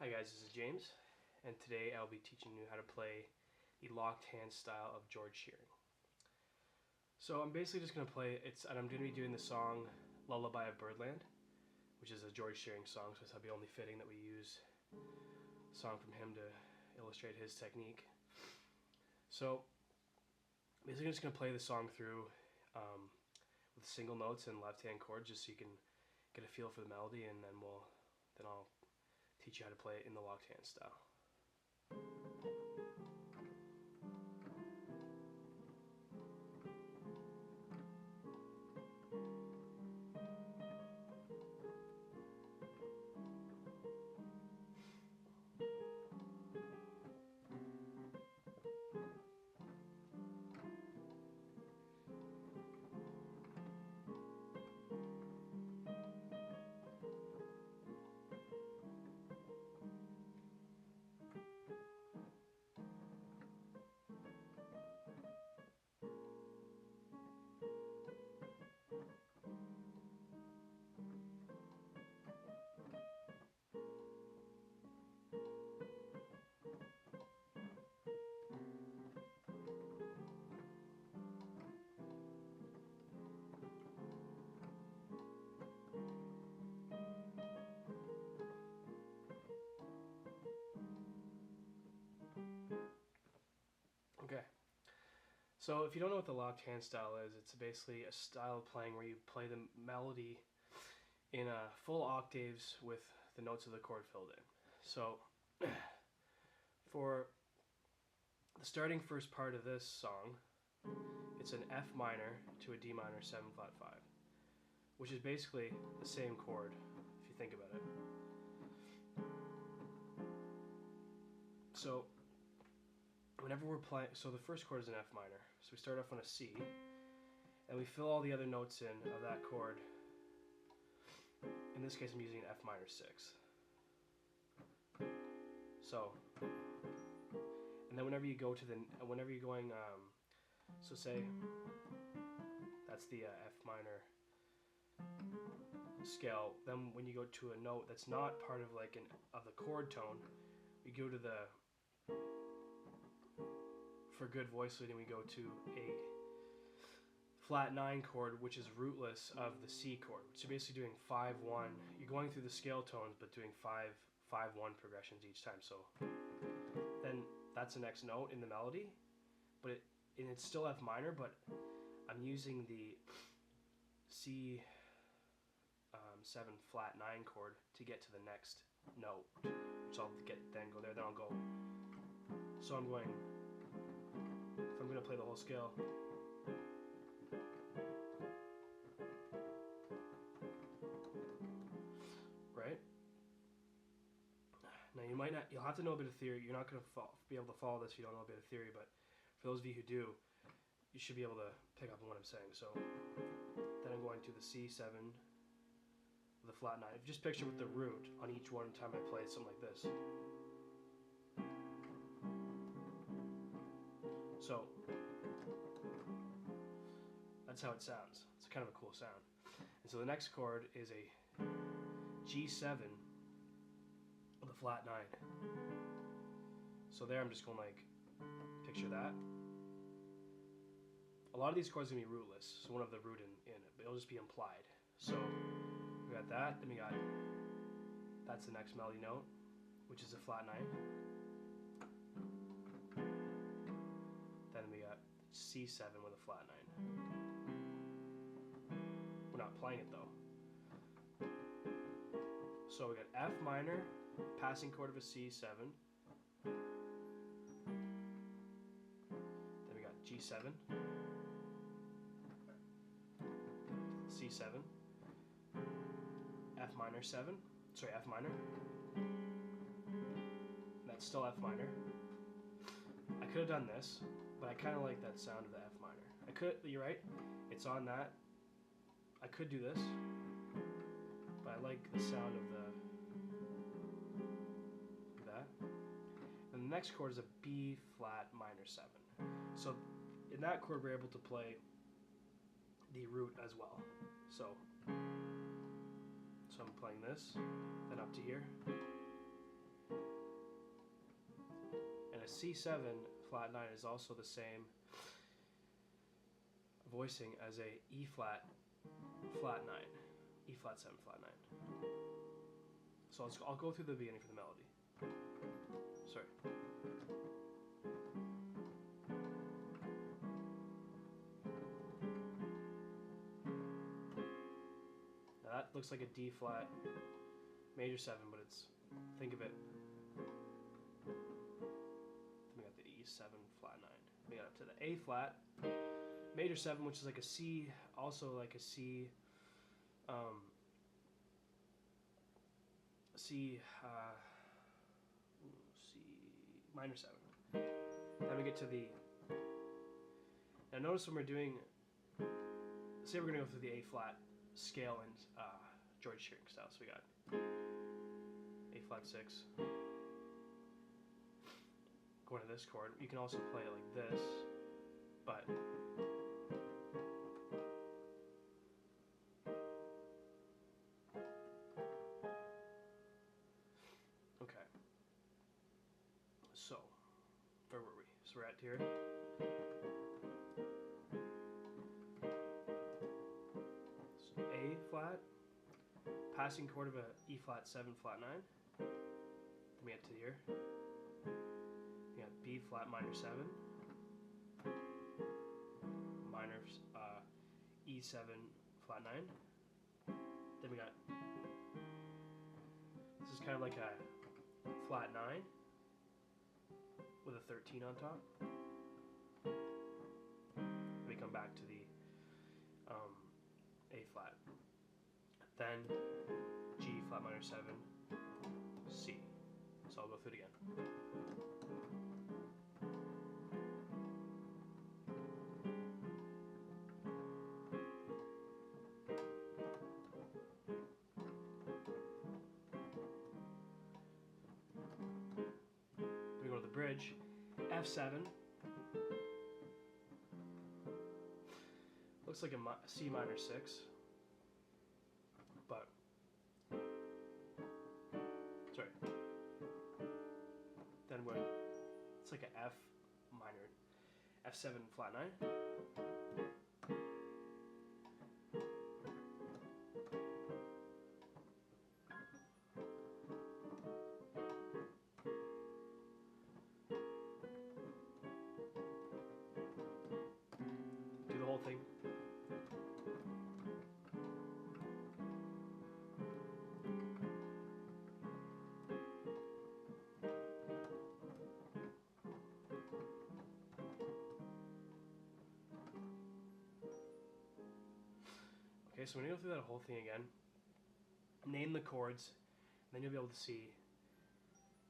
Hi guys, this is James, and today I'll be teaching you how to play the locked hand style of George Shearing. So I'm basically just going to play, and I'm going to be doing the song Lullaby of Birdland, which is a George Shearing song, so it'll be only fitting that we use a song from him to illustrate his technique. So basically I'm just going to play the song through with single notes and left hand chords just so you can get a feel for the melody, and then I'll teach you how to play it in the locked hand style. Okay, so if you don't know what the locked hand style is, it's basically a style of playing where you play the melody in full octaves with the notes of the chord filled in. So for the starting first part of this song, it's an F minor to a D minor 7 flat 5, which is basically the same chord if you think about it. So whenever we're playing, so the first chord is an F minor, so we start off on a C and we fill all the other notes in of that chord. In this case I'm using an F minor 6. So, and then whenever you're going, so say that's the F minor scale, then when you go to a note that's not part of of the chord tone, we go to the, for good voice leading, we go to a flat 9 chord, which is rootless of the C chord. So basically doing 5-1. You're going through the scale tones, but doing 5-5-1 progressions each time. So then that's the next note in the melody, but it's still F minor, but I'm using the C 7 flat 9 chord to get to the next note, which I'll then go there. Then I'll go. So I'm going. If I'm going to play the whole scale, right? Now you'll have to know a bit of theory. You're not going to be able to follow this if you don't know a bit of theory, but for those of you who do, you should be able to pick up on what I'm saying. So then I'm going to the C7 with a flat 9. If you just picture with the root on each one time I play something like this. So that's how it sounds. It's kind of a cool sound. And so the next chord is a G7 with a flat 9. So there I'm just going picture that. A lot of these chords are going to be rootless, so one of the root in it, but it'll just be implied. So we got that, then we got, that's the next melody note, which is a flat 9. Then we got C7 with a flat 9. We're not playing it though. So we got F minor, passing chord of a C7. Then we got G7, C7, F minor 7, sorry, F minor. And that's still F minor. I could have done this, but I kind of like that sound of the F minor. You're right, it's on that. I could do this, but I like the sound of that. And the next chord is a B flat minor 7. So in that chord we're able to play the root as well. So I'm playing this, then up to here. a C7 flat 9 is also the same voicing as a E flat flat 9, E flat 7 flat 9. So I'll go through the beginning for the melody. Sorry. Now that looks like a D flat major 7, but it's, think of it. Then we got the E7 flat 9. We got up to the A flat major 7, which is like a C, also like a C, C minor 7. Then we get to the, now notice when we're doing, say we're going to go through the A flat scale in George Shearing style. So we got A flat 6, going to this chord. You can also play it like this, but okay. So where were we? So we're at here. So A flat, passing chord of a E flat 7 flat 9. Then we get to here. We got B flat minor 7, minor E7 flat 9. Then we got, this is kind of like a flat 9 with a 13 on top. We come back to the A flat. Then G flat minor 7, C. So I'll go through it again. We go to the bridge, F7. Looks like a C minor 6, but sorry. Then when it's like an F minor, F7 flat 9. Do the whole thing. Okay, so when you go through that whole thing again, name the chords, and then you'll be able to see.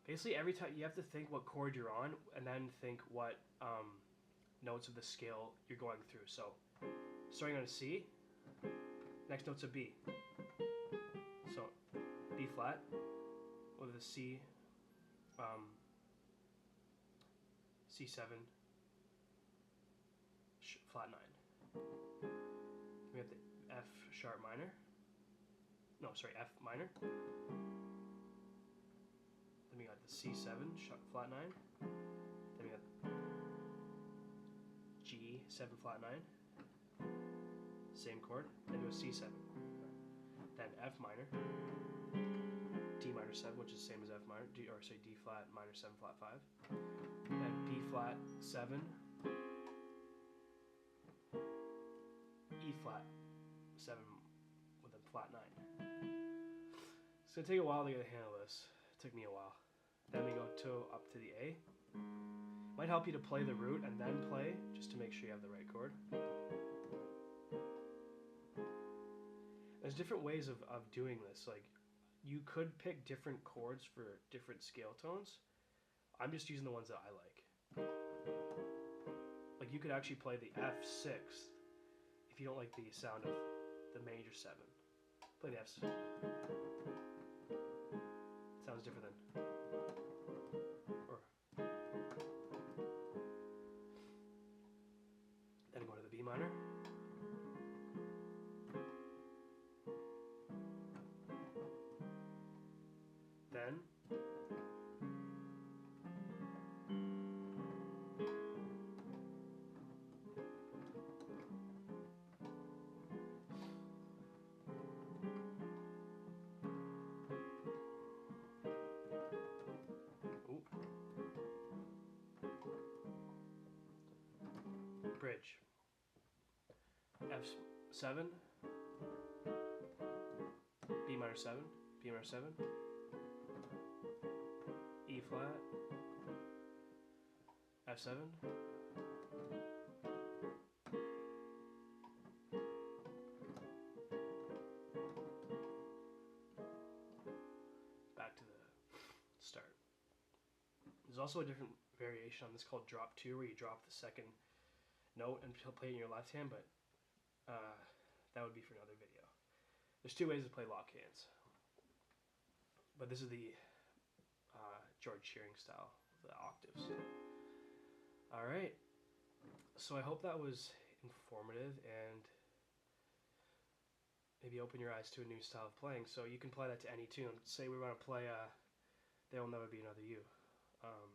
Basically, every time you have to think what chord you're on, and then think what notes of the scale you're going through. So, starting on a C, next note's a B. So, B flat with a C, C7, flat 9. We have the F sharp minor. No, sorry, F minor. Then we got the C7 flat 9. Then we got G7 flat 9. Same chord. Then do a C7. Then F minor. D minor 7, which is the same as F minor. D flat minor 7 flat 5. Then B flat 7. E flat 7 with a flat 9. It's gonna take a while to get a handle of this. It took me a while. Then we go up to the A. Might help you to play the root and then play, just to make sure you have the right chord. There's different ways of doing this. Like, you could pick different chords for different scale tones. I'm just using the ones that I like. Like, you could actually play the F6 if you don't like the sound of the major 7. Play the F6. Sounds different than, or then go to the B minor. Then F7, B minor 7, B minor 7, E flat, F7, back to the start. There's also a different variation on this called drop 2, where you drop the second note and play it in your left hand, but that would be for another video. There's two ways to play lock hands, but this is the George Shearing style, the octaves. Alright, so I hope that was informative and maybe open your eyes to a new style of playing. So you can play that to any tune. Say we want to play There Will Never Be Another You. Oh.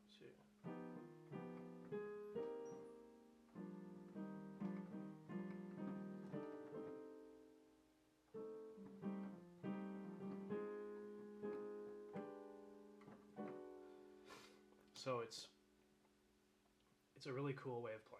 See. So it's a really cool way of playing.